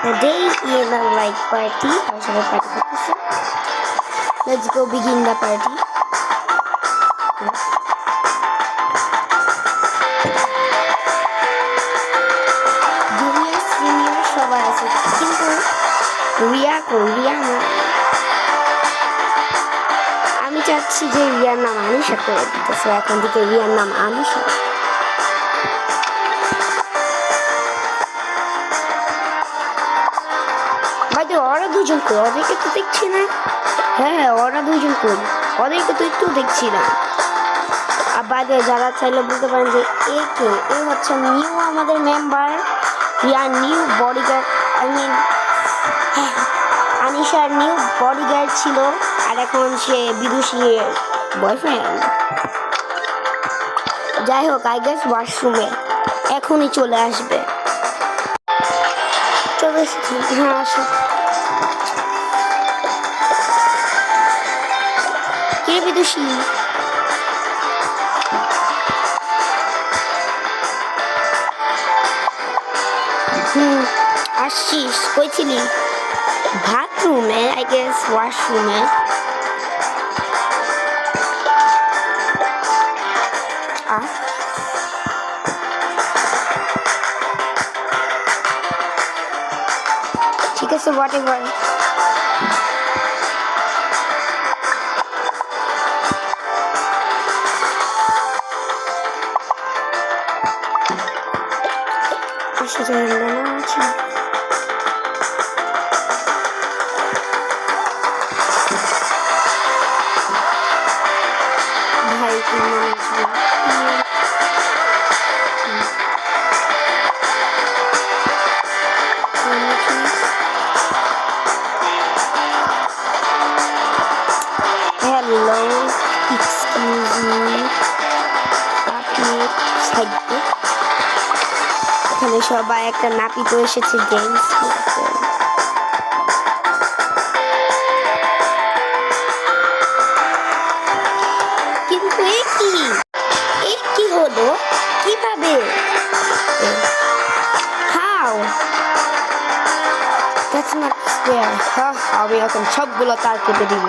The day in a like party. Let's go begin the party. Junior, senior সবাই আছে কিন্তু রিয়া না আমি চাচ্ছি যে রিয়ার নাম আনিশা করে দিতেছে এখন থেকে রিয়ার নাম আনিশা বাইরে ওরা দুজন কই ওদেরকে তো দেখছি না হ্যাঁ ওরা দুজন কই ওদেরকে তো একটু দেখছি না আর বাইরে যারা চাইলে বলতে পারেন যে এ হচ্ছে নিউ আমাদের মেম্বার রিয়ার নিউ বডিগার্ড আনিশার নিউ বডিগার্ড ছিল আর এখন সে বিদুষীর বয়ফ্রেন্ড যাই হোক আই গেস ওয়াশরুমে এখনই চলে আসবে চলে এসেছি হ্যাঁ আসো কে বিদুষী আসছিস কই ছিলি বাথরুমে আই গেস ওয়াশরুমে ঠিক আছে হোয়াট এভার ভাই কেমন আছো হ্যালো এক্সকিউজ মি আপনি সাইডে এখানে সবাই একটা নাপিত এসেছে গেমস খেলতে কিন্তু এ কি হলো কিভাবে হাউ দ্যাটস নট ফেয়ার আমি এখন সবগুলো তার কেটে দিব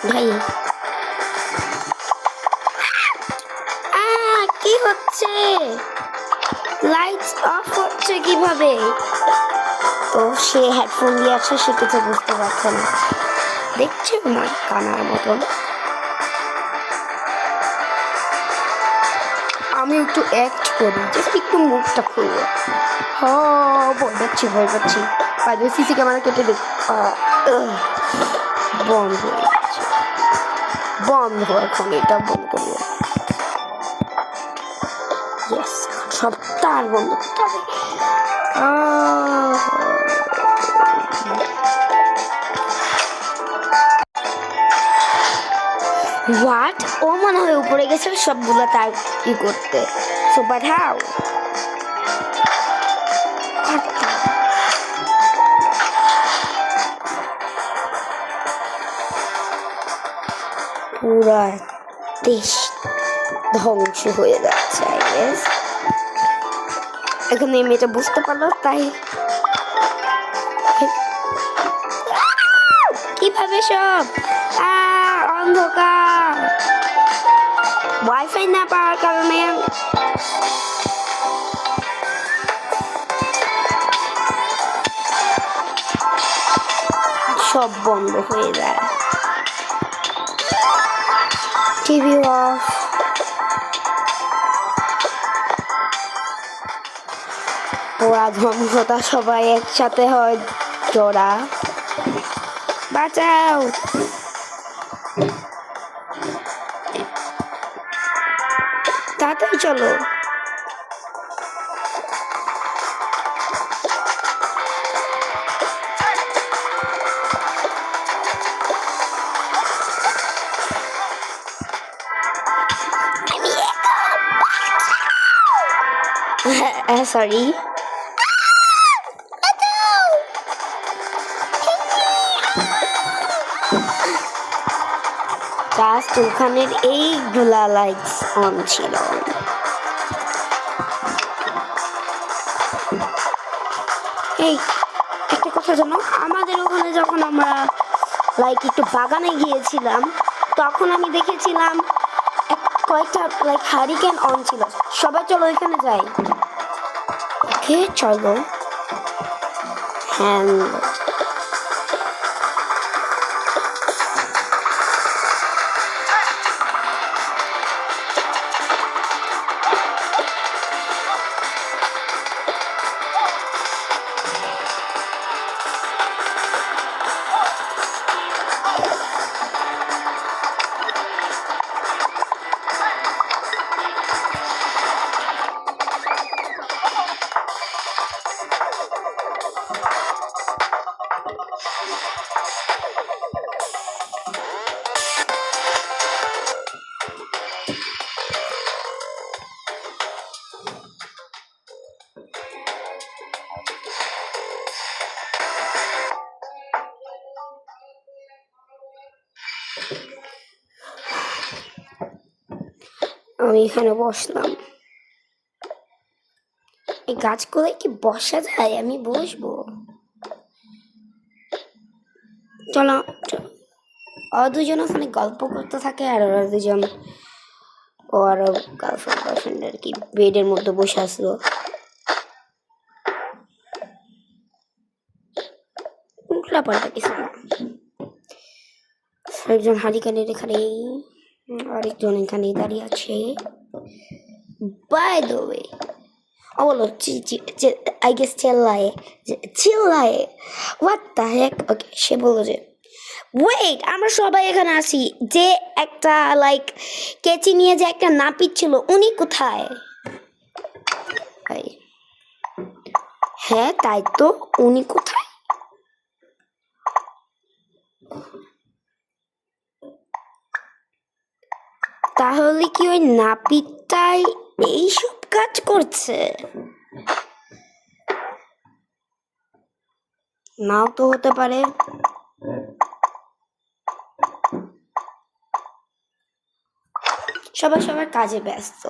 ভাই কি হচ্ছে লাইটস অফ হচ্ছে কিভাবে তো সে হেডফোন দিয়ে আছে সে কিছু বুঝতে পারছে না দেখছে না কানার মতন আমি একটু অ্যাক্ট করি জাস্ট একটু মুখটা খুলবো ভয় পাচ্ছি বাইরে সিসি ক্যামেরা কেটে দেখ বন্ধ হয়ে গেছে বন্ধ এখন এটা বন্ধ করবো সব তার বন্ধ করতে হবে হোয়াট ও মনে হয় উপরে গেছে সবগুলো তার কি করতে সো বাট হাউ পুরা দেশ ধ্বংস হয়ে যাচ্ছে আই গেস এখন এই মেয়েটা বুঝতে পারলো তাই কিভাবে সব অন্ধকার ওয়াইফাই না পাওয়ার কারণে সব বন্ধ হয়ে যায় টিভি অফ পুরা ধ্বংসতা সবাই একসাথে হয় জোড়া বাঁচাও তাড়াতাড়ি চলো sorry জাস্ট ওখানের এইগুলা লাইটস অন ছিল। এই একটা কথা জানো, আমাদের ওখানে যখন আমরা লাইক একটু বাগানে গিয়েছিলাম তখন আমি দেখেছিলাম কয়েকটা লাইক হারিকেন অন ছিল। সবাই চলো ওইখানে যাই। ওকে চলো। হ্যাঁ আমি এখানে বসলাম। এই গাছগুলোয় কি বসা যায়? আমি বসবো। চলো ওরা দুজন ওখানে গল্প করতে থাকে আর ওরা দুজন ও আরো গার্লফ্রেন্ড বয়ফ্রেন্ড আর কি বেডের মধ্যে বসে আসলো। উল্টাপাল্টা কিছু না। একজন হারিকানের এখানে, আরেকজন এখানে দাঁড়িয়ে আছে। বাই দ্য ওয়ে ও বলো আই গেস চিল্লায়ে হোয়াট দ্য হেক। ওকে সে বললো যে ওয়েট আমরা সবাই এখানে আছি, যে একটা লাইক কেচি নিয়ে যে একটা নাপিত ছিল উনি কোথায়? হ্যাঁ তাই তো, উনি কোথায়? তাহলে কি ওই নাপিতটাই এইসব কাজ করছে? নাও তো হতে পারে। সবাই সবার কাজে ব্যস্ত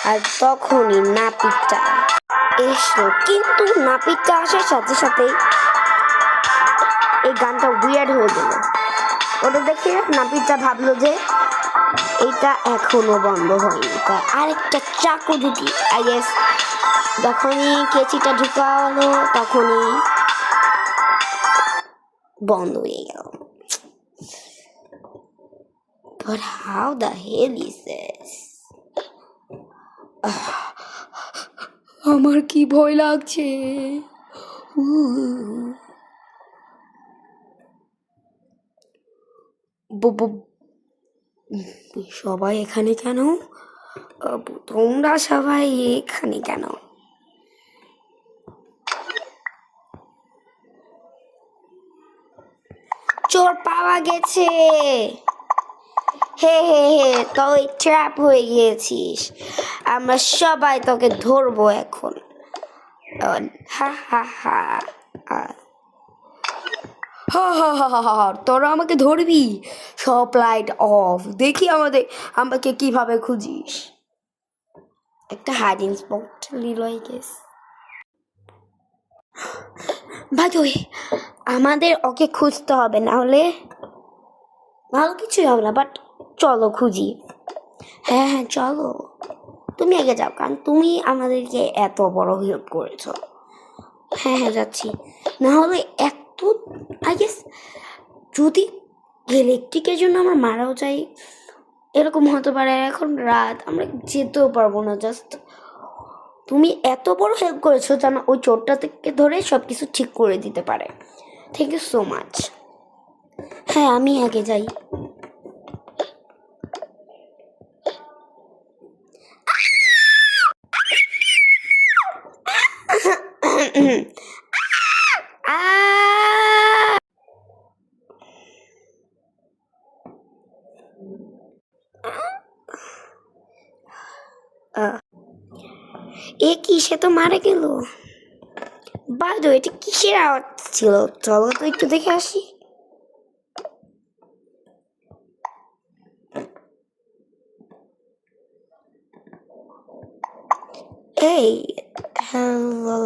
আর তখনই নাপিতটা এসলো। কিন্তু নাপিতটা আসার সাথে সাথে এই গানটা উইয়ার্ড হয়ে গেল। ওটা দেখে নাপিতটা ভাবলো যে এটা এখনো বন্ধ হয়নি, তাই আরেকটা চাকু ঢুকি আই গেস যখনই কেচিটা ঢুকালো তখনই বন্ধ হয়ে গেল। But how the hell is this? আমার কি ভয় লাগছে। সবাই এখানে কেন? তোমরা সবাই এখানে কেন? চোর পাওয়া গেছে। হে হে হে তুই ট্র্যাপ হয়ে গিয়েছিস, আমরা সবাই তোকে ধরবো এখন। হা হা হা তোরা আমাকে ধরবি? সব লাইট অফ, দেখি আমাকে কিভাবে খুঁজিস। একটা হাইডিং স্পট নিল I guess. By the way আমাদের ওকে খুঁজতে হবে, না হলে ভালো কিছুই হবে না। বাট চলো খুঁজি। হ্যাঁ হ্যাঁ চলো, তুমি আগে যাও কারণ তুমি আমাদেরকে এত বড় হেল্প করেছো। হ্যাঁ হ্যাঁ যাচ্ছি। না হলে এত আই গেস যদি ইলেকট্রিকের জন্য আমরা মারাও যাই এরকম হতে পারে। এখন রাত, আমরা যেতেও পারবো না। জাস্ট তুমি এত বড় হেল্প করেছো যেন ওই চোরটা থেকে ধরে সব কিছু ঠিক করে দিতে পারে। Thank you so much. হ্যাঁ আমি আগে যাই। এ কি, সে তো মারা গেল। বাই দ্য ওয়ে এটা কিসের আওয়াজ ছিল? চলো তো একটু দেখে আসি। এই হ্যালো,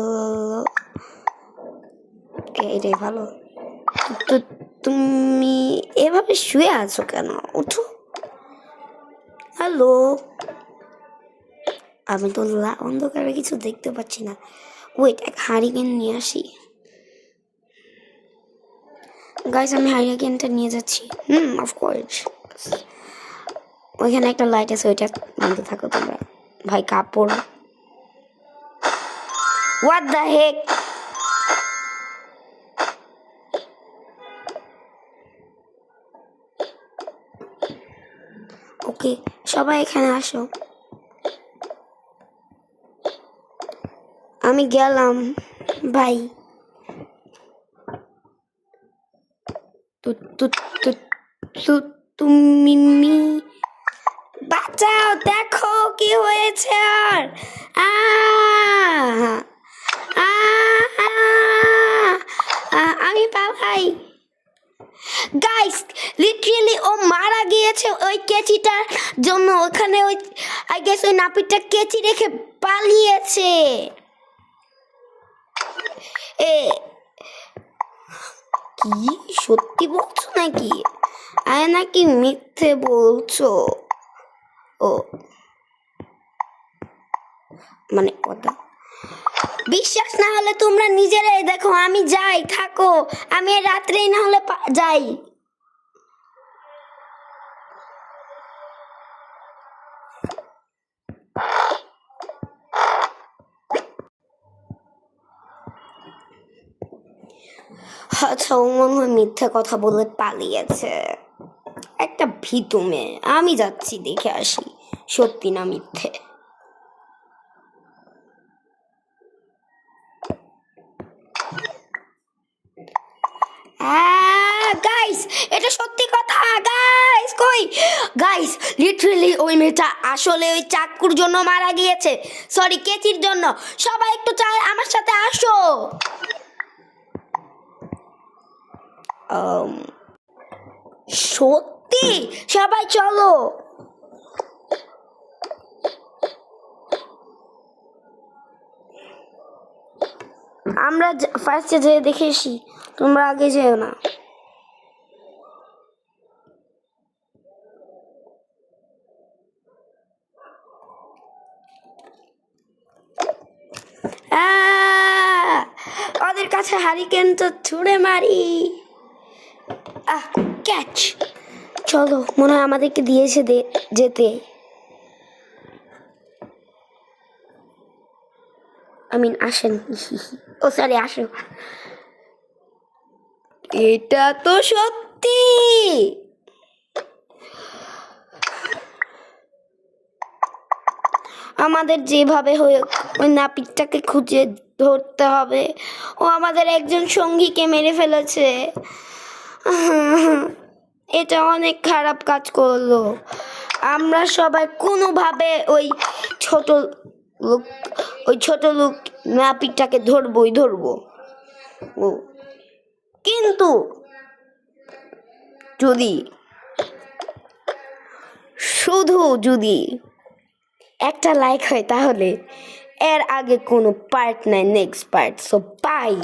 এটাই ভালো। তো তুমি এভাবে শুয়ে আছো কেন? উঠো। হ্যালো, আমি তো অন্ধকারে কিছু দেখতে পাচ্ছি না। ওয়েট, এক হারিকেন নিয়ে আসি। গাইস, আমি হারিকেনটা নিয়ে যাচ্ছি। অফকোর্স। ওইখানে একটা লাইট আছে, ওইটা বন্ধ থাকো তোমরা। ভাই কাপড়, হোয়াট দ্য হেক। ওকে, সবাই এখানে আসো। আমি গেলাম ভাই। তুমি বাঁচাও, দেখো কি হয়েছে। আর আমি পালাই। গাইস, লিটারালি ও মারা গিয়েছে ওই কেচিটার জন্য। ওখানে ওই আই গেস ওই নাপিতটা কেচি রেখে পালিয়েছে। এ কি সত্যি বলছো নাকি? নাকি মিথ্যে বলছো? ও মানে কথা বিশ্বাস না হলে তোমরা নিজেরাই দেখো। আমি যাই, থাকো। আমি রাত্রেই না হলে যাই। আচ্ছা, ও মনে হয় মিথ্যে কথা বলে পালিয়েছে। একটা ভীতু মেয়ে। আমি যাচ্ছি, দেখে আসি সত্যি না মিথ্যে। গাইস, এটা সত্যি কথা। গাইস কই? গাইস, লিটারালি ওই মেয়েটা আসলে ওই চাকুর জন্য মারা গিয়েছে। সরি, কেচির জন্য। সবাই একটু আমার সাথে আসো। সত্যি? সবাই চলো। আমরা ফার্স্টে যেয়ে দেখে আসি, তোমরা আগে যেও না। ওদের কাছে হারিকেন তো ছুঁড়ে মারি। ক্যাচ। চলো, মনে হয় আমাদেরকে দিয়েছে যেতে। আসেন। ও সরি, আসো। এটা তো সত্যি। আমাদের যেভাবে হয়ে ওই নাপিতটাকে খুঁজে ধরতে হবে। ও আমাদের একজন সঙ্গীকে মেরে ফেলেছে। এটা অনেক খারাপ কাজ করলো। আমরা সবাই কোনোভাবে ওই ছোট লোক নাপিতটাকে ধরবো। ও কিন্তু যদি একটা লাইক হয় তাহলে এর আগে কোনো পার্ট নাই, নেক্সট পার্ট। So by.